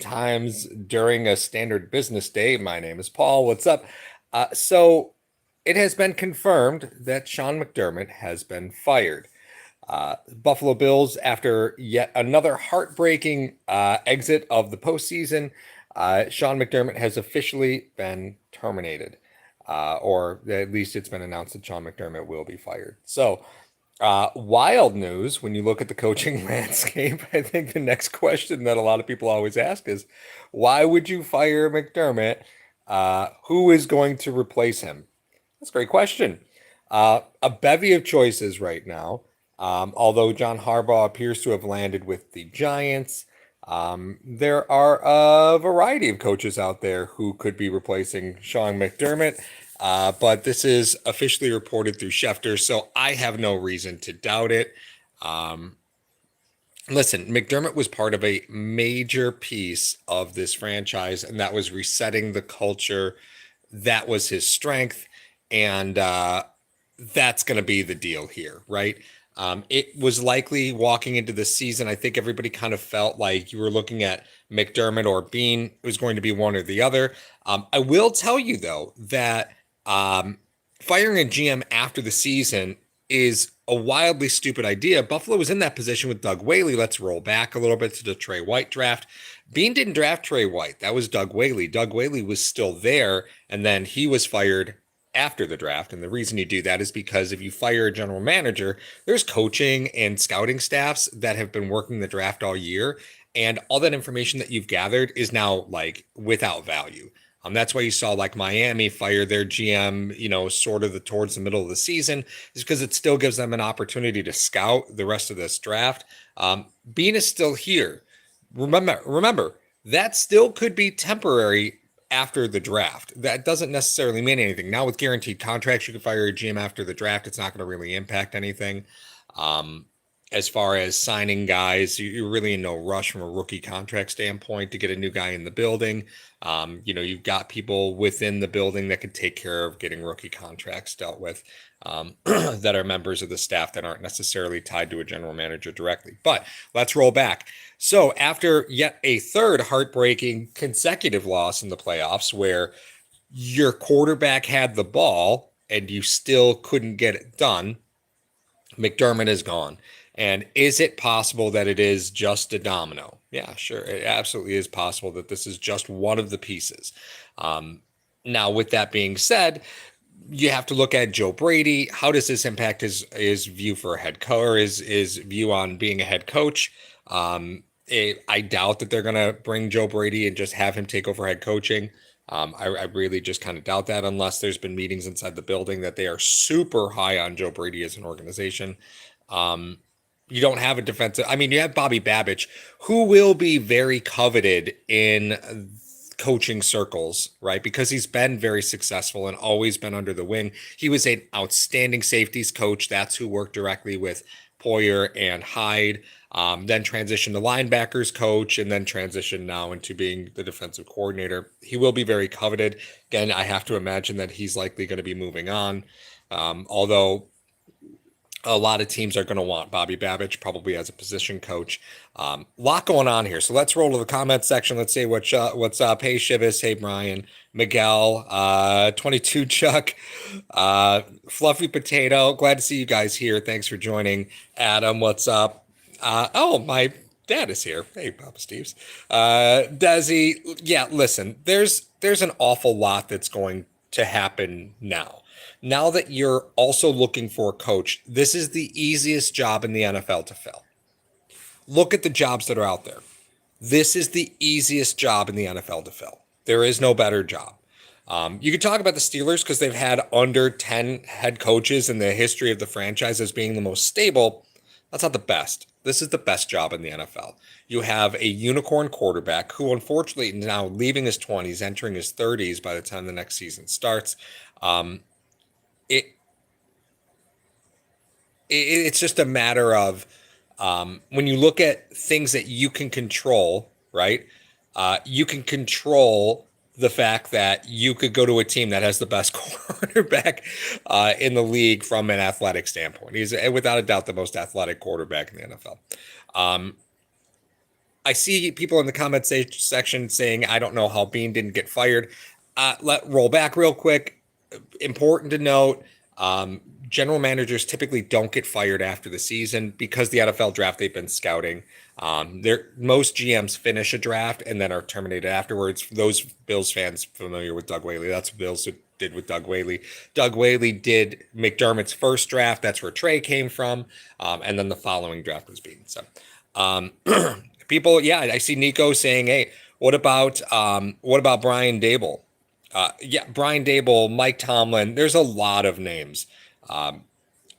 times during a standard business day. My name is Paul. What's up? So it has been confirmed that Sean McDermott has been fired. Buffalo Bills, after yet another heartbreaking exit of the postseason, Sean McDermott has officially been terminated, or at least it's been announced that Sean McDermott will be fired. So, wild news when you look at the coaching landscape. I think the next question that a lot of people always ask is, why would you fire McDermott? Who is going to replace him? That's a great question. A bevy of choices right now. Although John Harbaugh appears to have landed with the Giants, there are a variety of coaches out there who could be replacing Sean McDermott. But this is officially reported through Schefter, so I have no reason to doubt it. Um, Listen, McDermott was part of a major piece of this franchise, and that was resetting the culture. That was his strength, and that's going to be the deal here, right? It was likely walking into the season. I think everybody kind of felt like you were looking at McDermott or Bean. It was going to be one or the other. I will tell you, though, that firing a GM after the season is a wildly stupid idea. Buffalo was in that position with Doug Whaley. Let's roll back a little bit to the Trey White draft. Bean didn't draft Trey White. That was Doug Whaley. Doug Whaley was still there, and then he was fired after the draft. And the reason you do that is because if you fire a general manager, there's coaching and scouting staffs that have been working the draft all year. And all that information that you've gathered is now like without value. That's why you saw like Miami fire their GM, sort of towards the middle of the season, is because it still gives them an opportunity to scout the rest of this draft. Bean is still here. Remember, that still could be temporary after the draft. That doesn't necessarily mean anything. Now with guaranteed contracts, you can fire a GM after the draft. It's not going to really impact anything. As far as signing guys, you're really in no rush from a rookie contract standpoint to get a new guy in the building. You've got people within the building that could take care of getting rookie contracts dealt with, that are members of the staff that aren't necessarily tied to a general manager directly. But let's roll back. So after yet a third heartbreaking consecutive loss in the playoffs where your quarterback had the ball and you still couldn't get it done, McDermott is gone. And is it possible that it is just a domino? Yeah, sure. It absolutely is possible that this is just one of the pieces. Now, with that being said, you have to look at Joe Brady. How does this impact his view for a head coach, or his view on being a head coach? I doubt that they're going to bring Joe Brady and just have him take over head coaching. I really just kind of doubt that unless there's been meetings inside the building that they are super high on Joe Brady as an organization. You don't have a defensive. I mean, you have Bobby Babich, who will be very coveted in coaching circles, right? Because he's been very successful and always been under the wing. He was an outstanding safeties coach. That's who worked directly with Poyer and Hyde. Then transitioned to linebackers coach, and then transitioned now into being the defensive coordinator. He will be very coveted. Again, I have to imagine that he's likely going to be moving on. Although a lot of teams are going to want Bobby Babich probably as a position coach. Lot going on here. So let's roll to the comment section. Let's say what's up. Hey, Shivas. Hey, Brian. Miguel. 22 Chuck. Fluffy Potato. Glad to see you guys here. Thanks for joining. Adam, what's up? My dad is here. Hey, Papa Steve's. Desi. Yeah, listen, there's an awful lot that's going to happen now. Now that you're also looking for a coach, this is the easiest job in the NFL to fill. Look at the jobs that are out there. This is the easiest job in the NFL to fill. There is no better job. You could talk about the Steelers because they've had under 10 head coaches in the history of the franchise as being the most stable. That's not the best. This is the best job in the NFL. You have a unicorn quarterback who, unfortunately, now leaving his 20s, entering his 30s by the time the next season starts. It it's just a matter of when you look at things that you can control, right? You can control the fact that you could go to a team that has the best quarterback in the league from an athletic standpoint. He's without a doubt the most athletic quarterback in the NFL. I see people in the section saying, I don't know how Bean didn't get fired. Let roll back real quick. Important to note, general managers typically don't get fired after the season because the NFL draft they've been scouting. Most GMs finish a draft and then are terminated afterwards. For those Bills fans familiar with Doug Whaley, that's what Bills did with Doug Whaley. Doug Whaley did McDermott's first draft. That's where Trey came from, and then the following draft was Bean. So, people, yeah, I see Nico saying, "Hey, what about Brian Dable?" Yeah, Brian Dable, Mike Tomlin. There's a lot of names.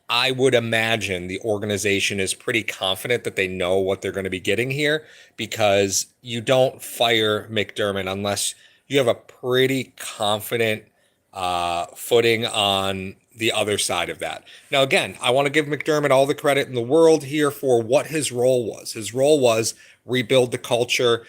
I would imagine the organization is pretty confident that they know what they're going to be getting here because you don't fire McDermott unless you have a pretty confident footing on the other side of that. Now, again, I want to give McDermott all the credit in the world here for what his role was. His role was rebuild the culture,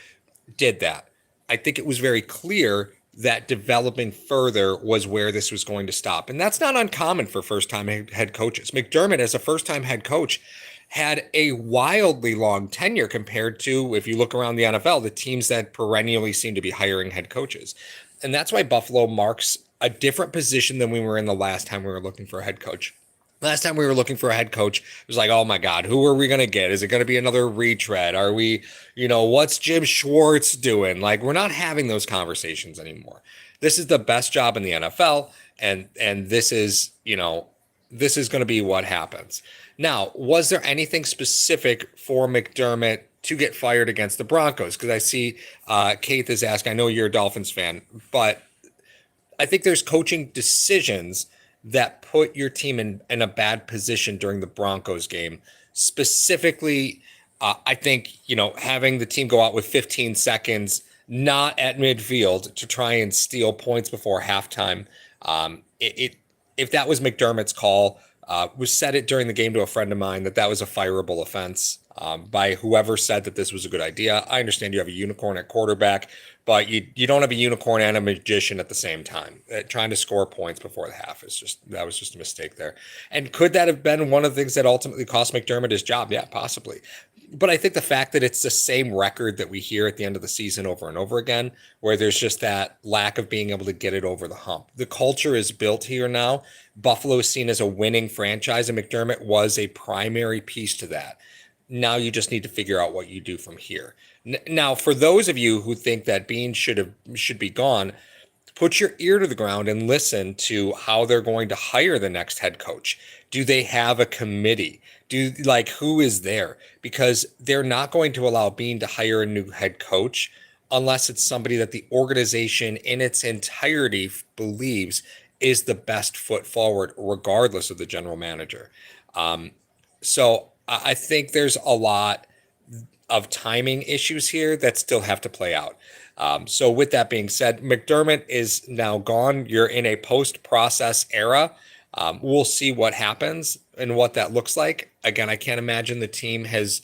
did that. I think it was very clear that developing further was where this was going to stop. And that's not uncommon for first-time head coaches. McDermott, as a first-time head coach, had a wildly long tenure compared to, if you look around the NFL, the teams that perennially seem to be hiring head coaches. And that's why Buffalo marks a different position than we were in the last time we were looking for a head coach. Last time we were looking for a head coach, it was like, oh my God, who are we going to get? Is it going to be another retread? Are we, what's Jim Schwartz doing? Like, we're not having those conversations anymore. This is the best job in the NFL, and this is, this is going to be what happens. Now, was there anything specific for McDermott to get fired against the Broncos? Because I see Keith is asking, I know you're a Dolphins fan, but I think there's coaching decisions that put your team in a bad position during the Broncos game. Specifically, I think, having the team go out with 15 seconds, not at midfield to try and steal points before halftime. If that was McDermott's call, was said it during the game to a friend of mine that was a fireable offense by whoever said that this was a good idea. I understand you have a unicorn at quarterback, but you don't have a unicorn and a magician at the same time. Trying to score points before the half that was just a mistake there. And could that have been one of the things that ultimately cost McDermott his job? Yeah, possibly. But I think the fact that it's the same record that we hear at the end of the season over and over again, where there's just that lack of being able to get it over the hump. The culture is built here now. Buffalo is seen as a winning franchise, and McDermott was a primary piece to that. Now you just need to figure out what you do from here. Now, for those of you who think that Bean should be gone, put your ear to the ground and listen to how they're going to hire the next head coach. Do they have a committee? Who is there? Because they're not going to allow Bean to hire a new head coach unless it's somebody that the organization in its entirety believes is the best foot forward, regardless of the general manager. So I think there's a lot of timing issues here that still have to play out. So with that being said, McDermott is now gone. You're in a post-process era. We'll see what happens and what that looks like. Again, I can't imagine the team has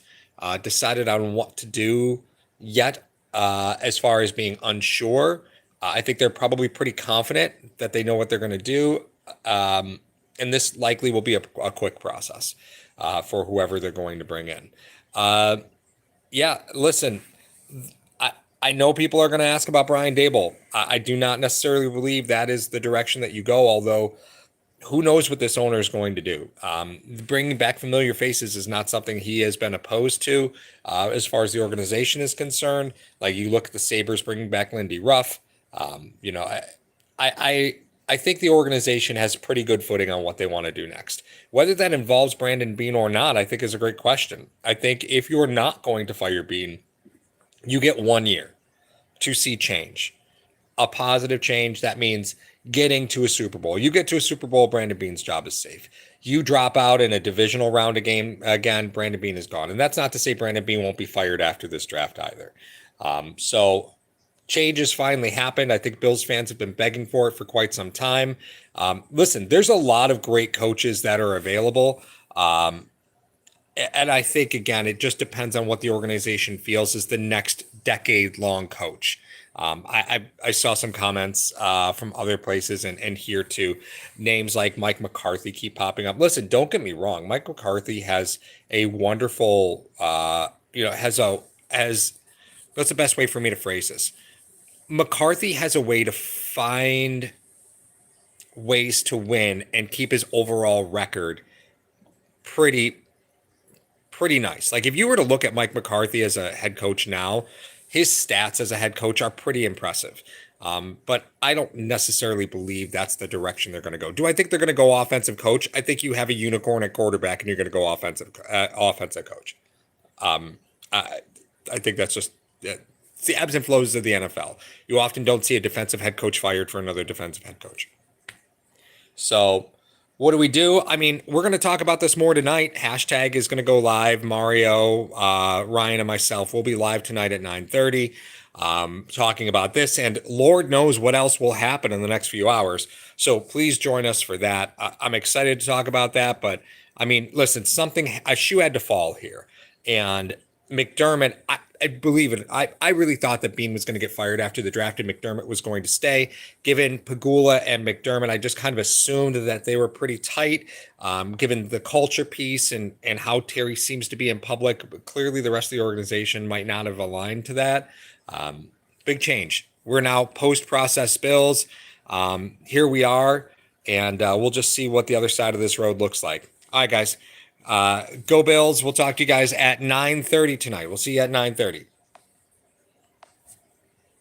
decided on what to do yet as far as being unsure. I think they're probably pretty confident that they know what they're going to do. And this likely will be a quick process for whoever they're going to bring in. Yeah, listen, I know people are going to ask about Brian Dable. I do not necessarily believe that is the direction that you go, although who knows what this owner is going to do. Bringing back familiar faces is not something he has been opposed to as far as the organization is concerned. Like, you look at the Sabres bringing back Lindy Ruff. I think the organization has pretty good footing on what they want to do next. Whether that involves Brandon Beane or not, I think is a great question. I think if you're not going to fire Beane, you get 1 year to see change, a positive change. That means getting to a Super Bowl. You get to a Super Bowl, Brandon Beane's job is safe. You drop out in a divisional round of game again, Brandon Beane is gone. And that's not to say Brandon Beane won't be fired after this draft either. So change has finally happened. I think Bills fans have been begging for it for quite some time. Listen, there's a lot of great coaches that are available. And I think, again, it just depends on what the organization feels is the next decade-long coach. I saw some comments from other places and here too. Names like Mike McCarthy keep popping up. Listen, don't get me wrong. Mike McCarthy has a wonderful, has That's the best way for me to phrase this. McCarthy has a way to find ways to win and keep his overall record pretty nice. Like if you were to look at Mike McCarthy as a head coach now, his stats as a head coach are pretty impressive. But I don't necessarily believe that's the direction they're going to go. Do I think they're going to go offensive coach? I think you have a unicorn at quarterback and you're going to go offensive coach. I, I think that's just it's the ebbs and flows of the NFL. You often don't see a defensive head coach fired for another defensive head coach. So what do we do? I mean, we're going to talk about this more tonight. Hashtag is going to go live. Mario, Ryan, and myself will be live tonight at 9:30 talking about this. And Lord knows what else will happen in the next few hours. So please join us for that. I'm excited to talk about that. But, I mean, listen, a shoe had to fall here. And McDermott, I believe it. I really thought that Bean was going to get fired after the draft and McDermott was going to stay. Given Pagula and McDermott, I just kind of assumed that they were pretty tight, given the culture piece and how Terry seems to be in public. But clearly, the rest of the organization might not have aligned to that. Big change. We're now post-process Bills. Here we are, and we'll just see what the other side of this road looks like. All right, guys. Go Bills. We'll talk to you guys at 9:30 tonight. We'll see you at 9:30.